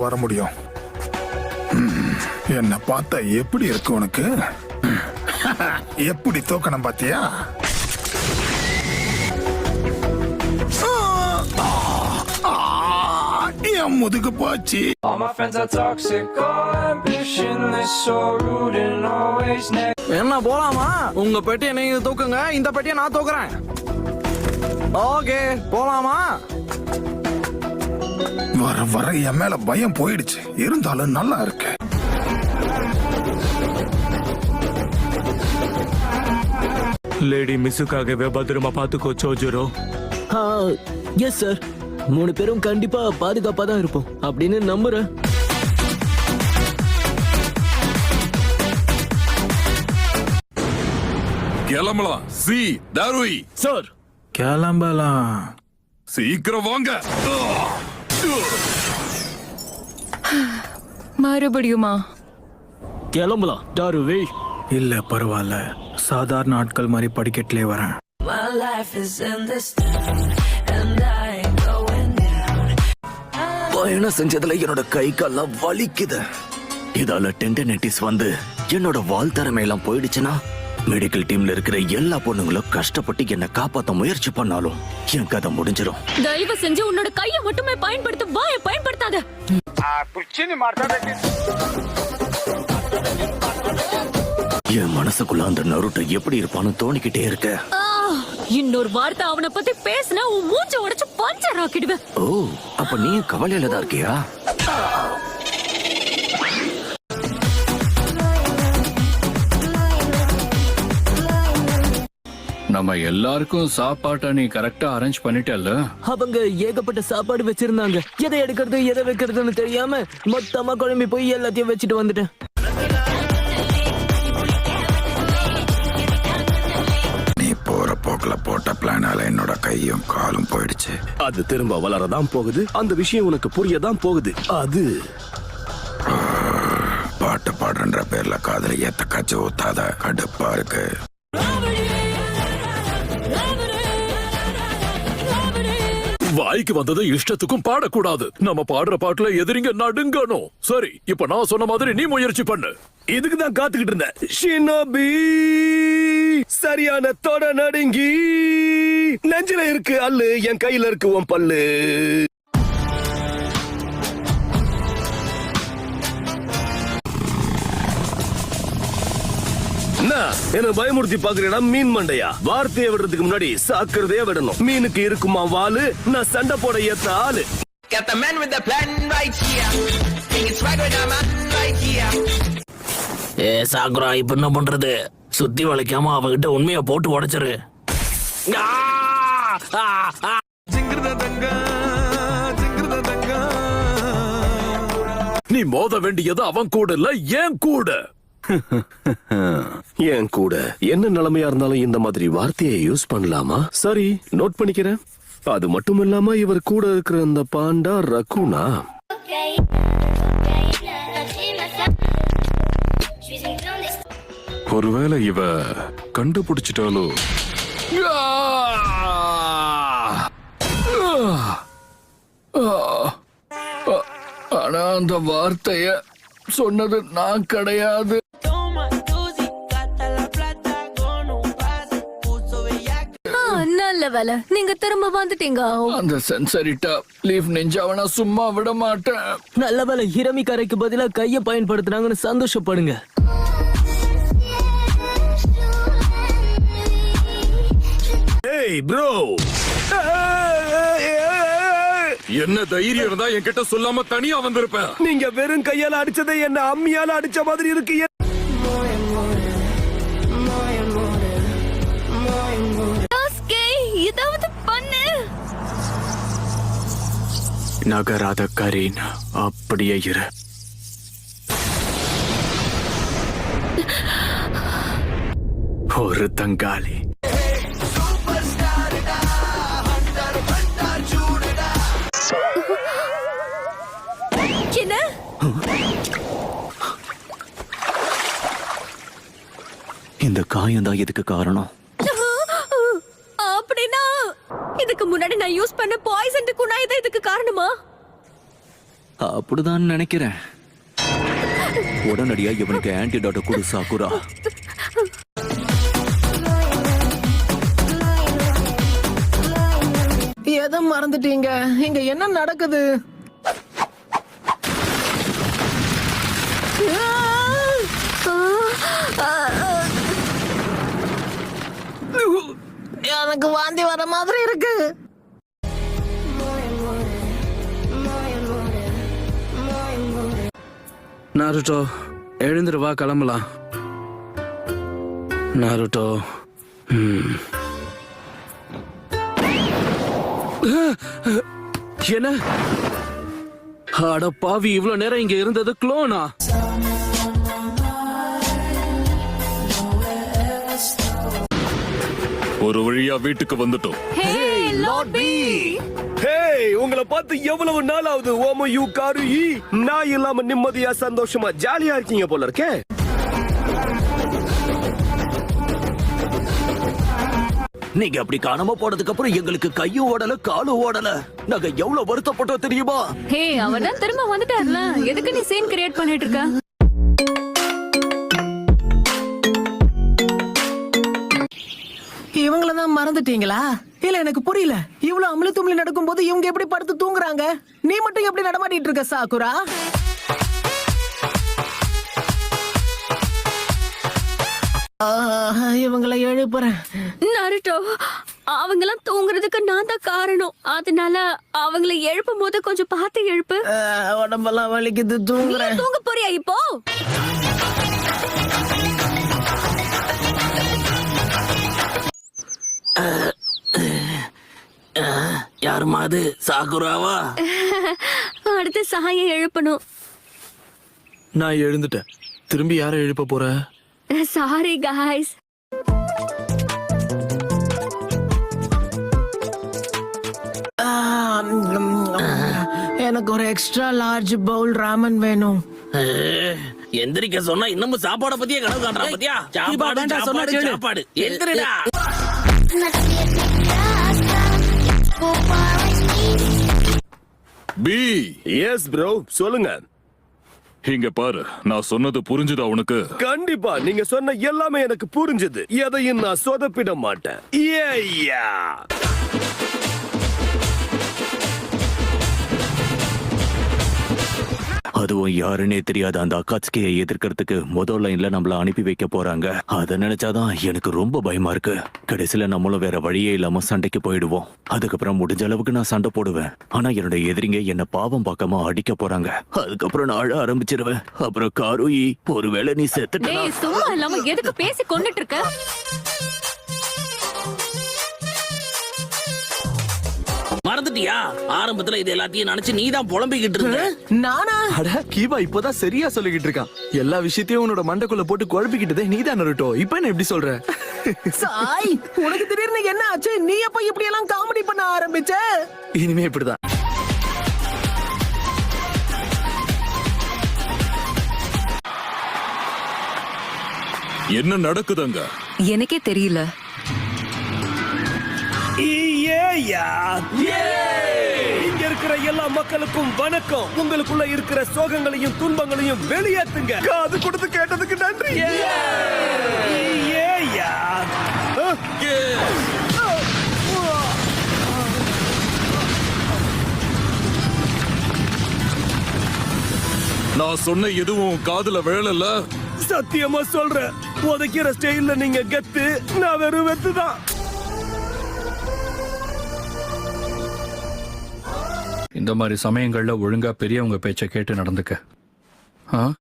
வர முடியும். என்ன பார்த்தா எப்படி இருக்கு உனக்கு? எப்படி தோக்கணும் பாத்தியா? என் முதுகு போச்சு. என்ன போலாமா? உங்க பெட்டியை நீங்க தூக்குங்க, இந்த பெட்டியை நான் தூக்குறேன். ஓகே போலாமா? வர வர என் மேல பயம் போயிடுச்சு. இருந்தாலும் நல்லா இருக்கு. லேடி மிஸ்ஸுக்காகவே பத்திரமா பாத்துக்கோ சோஜுரோ. எஸ் சார், 3 பேரும் கண்டிப்பா பாதுகாப்பா தான் இருப்போம் அப்படின்னு நம்புறேன். கிளம்பலாம். சி தாருய் சார் கிளம்பலாம். சீக்கிரம் வாங்க. மறுபடியுமா? கிளம்பலாம் டாருவே. இல்ல பரவாயில்ல, சாதாரண ஆட்கள் மாதிரி படிக்கட்டிலே வரேன். பயணம் செஞ்சதுல என்னோட கை கால்லாம் வலிக்குது. இதால டெண்டனைட்டிஸ் வந்து என்னோட வால் திறமையெல்லாம் போயிடுச்சுன்னா மெடிக்கல் டீம்ல இருக்கிற எல்லா பொண்ணுங்களும் கஷ்டப்பட்டு என்ன காப்பாத்த முயற்சி பண்ணாலும் என் கதை முடிஞ்சிடும். தயவு செஞ்சு உன்னோட கையை மட்டுமே பயன்படுத்த, வாயை பயன்படுத்தாத. என் மனசுக்குள்ள அந்த நருட்டோ எப்படி இருப்பான்னு தோணிக்கிட்டே இருக்க. இன்னொரு வார்த்தை அவனை பத்தி பேசினா உன் மூஞ்ச உடைச்சு பஞ்சர் ஆக்கிடுவேன். ஓ, அப்ப நீ கவலையில தான் இருக்கியா? நம்ம எல்லாருக்கும் சாப்பாட்டை நீ கரெக்டா அரேஞ்ச் பண்ணிட்டல்ல? அவங்க ஏகப்பட்ட சாப்பாடு வச்சிருந்தாங்க. எதை எடுக்கிறது எதை வைக்கிறதுன்னு தெரியாம மொத்தமா குழம்பி போய் எல்லாத்தையும் வச்சுட்டு வந்துட்டேன். நீ போற போக்குல போட்ட பிளானால என்னோட கையும் காலும் போயிடுச்சு. அது திரும்ப வளரதான் போகுது. அந்த விஷயம் உனக்கு புரியதான் போகுது. அது பாட்டு பாடுன்ற பேர்ல காதல ஏத்த காய்ச்சி ஊத்தாத. கடுப்பா இருக்கு. வாய்க்கு வந்தது இஷ்டத்துக்கும் பாடக்கூடாது. நம்ம பாடுற பாட்டுல எதிரிங்க நடுங்கணும். சரி, இப்ப நான் சொன்ன மாதிரி நீ முயற்சி பண்ணு. இதுக்கு தான் காத்துக்கிட்டு இருந்தேன். ஷினோபி சரியான தொட நடுங்கி நெஞ்சில இருக்கு அல்லு, என் கையில இருக்கு உன் பல்லு. என்ன பயமுறுத்தி பாக்குறேடா மீன் மண்டையா? வார்த்தையை விடுறதுக்கு முன்னாடி சாக்குறதே விடணும். மீனுக்கு இருக்குமா வாலு? நான் சண்டை போட ஏத்த ஆளு. ஏ சாக்குரா, இப்ப என்ன பண்றது? சுத்தி வளைக்காம அவகிட்ட உண்மையா போட்டு உடைச்சிரு. நீ மோத வேண்டியது அவன் கூட இல்ல, ஏன் கூட. என் கூட என்ன நிலைமையா இருந்தாலும் இந்த மாதிரி வார்த்தையை யூஸ் பண்ணலாமா? சரி, நோட் பண்ணிக்கிறேன். அது மட்டும் இல்லாம இவர் கூட இருக்கிற அந்த பாண்டா ரகுனா. ஒருவேளை இவ கண்டுபிடிச்சிட்டாலோ? ஆனா அந்த வார்த்தைய சொன்னது நான் கிடையாது. நல்ல வேலை, நீங்க திரும்ப வந்துட்டீங்க. அந்த சென்சரிட்டா லீஃப் நெஞ்சாவனா சும்மா விட மாட்டேன். நல்ல வேலை, ஹிரமி கரைக்கு பதிலா கைய பயன்படுத்துறாங்கன்னு சந்தோஷப்படுங்க. ஏய் ப்ரோ, என்ன தைரியம் இருந்தா என்கிட்ட சொல்லாம தனியா வந்திருப்பேன். நீங்க வெறும் கையால அடிச்சதை என்ன அம்மியால அடிச்ச மாதிரி இருக்கு. ஏதாவது பண்ணு. நகராத கரீன், அப்படியே இரு. ஒரு தங்காளி. என்ன? இந்த காயம் தான் இதுக்கு காரணம். அப்படின்னா இதுக்கு முன்னாடி நான் யூஸ் பண்ண பாய்சன் குணாய் தான் இதுக்கு காரணமா? அப்படிதான் நினைக்கிறேன். உடனடியா இவனுக்கு ஆன்டிடாட்டை கொடு சாக்குரா. எதை மறந்துட்டீங்க? இங்க என்ன நடக்குது? எனக்கு வாந்தி வர மாதிரி இருக்கு. நாருட்டோ, எழுந்துரு, வா கிளம்பலாம். நாருட்டோ, என்ன? அட பாவி, இவ்வளவு நேரம் இங்க இருந்தது க்ளோனா? ஒரு வழியா வீட்டுக்கு வந்துட்டோம். ஹேய், உங்களை பார்த்து எவ்வளவு நாள் ஆகுது? ஓமோ யூ காரு நான் இல்லாம நிம்மதியா சந்தோஷமா ஜாலியா இருக்கீங்க போல இருக்கே. நீங்க அப்படி காணாம போனதுக்கு அப்புறம் எங்களுக்கு கையும் ஓடல காலும் ஓடல. நாங்க எவ்வளவு வருத்தப்பட்டோம் தெரியுமா? ஹே, அவர்தான் திரும்ப வந்துட்டார்ல. எதுக்கு நீ சீன் கிரியேட் பண்ணிட்டு இருக்க? இவங்களதான் மறந்துட்டீங்களா? இல்ல, எனக்கு புரியல. இவ்வளவு அமளி தும்ளி நடக்கும் போது இவங்க எப்படி படுத்து தூங்குறாங்க? நீ மட்டும் எப்படி நடமாட்டிட்டு இருக்க சாக்குரா? இவங்களை எழுப்புறேன். நருட்டோ, அவங்கெல்லாம் தூங்குறதுக்கு நான் தான் காரணம். அதனால அவங்களை எழுப்பும் போது கொஞ்சம் பார்த்து எழுப்பு. உடம்பெல்லாம் வலிக்குது, தூங்குறேன். நீ தூங்க போறியா இப்போ? யாருமா அது? சாகுராவா? அடுத்து சாயை எழுப்பணும். நான் எழுந்துட்டேன். திரும்பி யாரை எழுப்ப போற? Sorry guys. எனக்கு ஒரு எக்ஸ்ட்ரா லார்ஜ் பவுல் ராமன் வேணும். எந்திரிக்க சொன்னா இன்னமும் சாப்பாட பத்தியே கனவு காண்றா பத்தியா? சாப்பாடு சாப்பாடு சாப்பாடு எந்திரடா. பி, எஸ் ப்ரோ, சொல்லுங்க. இங்க பாரு, நான் சொன்னது புரிஞ்சுதா உனக்கு? கண்டிப்பா நீங்க சொன்ன எல்லாமே எனக்கு புரிஞ்சது. எதையும் நான் சொதப்பிட மாட்டேன். ஏய்யா. அதுவும் யாருன்னே தெரியாத அந்த அக்காட்ஸ்கியை எதிர்க்கிறதுக்கு முதல் லைன்ல நம்மள அனுப்பி வைக்க போறாங்க. அதை நினைச்சாதான் எனக்கு ரொம்ப பயமா இருக்கு. கடைசியில நம்மளும் வேற வழியே இல்லாம சண்டைக்கு போயிடுவோம். அதுக்கப்புறம் முடிஞ்ச அளவுக்கு நான் சண்டை போடுவேன். ஆனா என்னோட எதிரிங்க என்ன பாவம் பார்க்காம அடிக்க போறாங்க. அதுக்கப்புறம் நான் அழ ஆரம்பிச்சிருவேன். அப்புறம் காருயி, ஒருவேளை நீ செத்துட்ட. டேய், சும்மா இல்லாம எதுக்கு பேசி கொன்னுட்டு இருக்க? மறந்துட்டியா? ஆரம்பத்துல இது எல்லாத்தையும் நினைச்சு நீதான் புலம்பிக்கிட்டு இருந்த. நானா? அட கீபா இப்போதான் சரியா சொல்லிக்கிட்டு இருக்கான். எல்லா விஷயத்தையும் உன்னோட மண்டைக்குள்ள போட்டு குழப்பிக்கிட்டதே நீதான் நருட்டோ. இப்ப என்ன எப்படி சொல்ற? சாய், உனக்கு திடீர்னு என்ன ஆச்சு? நீ எப்ப இப்படி எல்லாம் காமெடி பண்ண ஆரம்பிச்ச? இனிமே இப்படிதான். என்ன நடக்குதுங்க? எனக்கே தெரியல. இங்க இருக்கிற எல்லா மக்களுக்கும் வணக்கம். உங்களுக்குள்ள இருக்கிற சோகங்களையும் துன்பங்களையும் வெளியேத்துங்க. காது கொடுத்து கேட்டதுக்கு நன்றி. நான் சொன்ன எதுவும் காதுல விழல. சத்தியமா சொல்றேன், உதைக்கிற ஸ்டைல்ல நீங்க கத்து, நான் வெறும் வெத்துதான். இந்த மாதிரி சமயங்கள்ல ஒழுங்கா பெரியவங்க பேச்ச கேட்டு நடந்துக்க.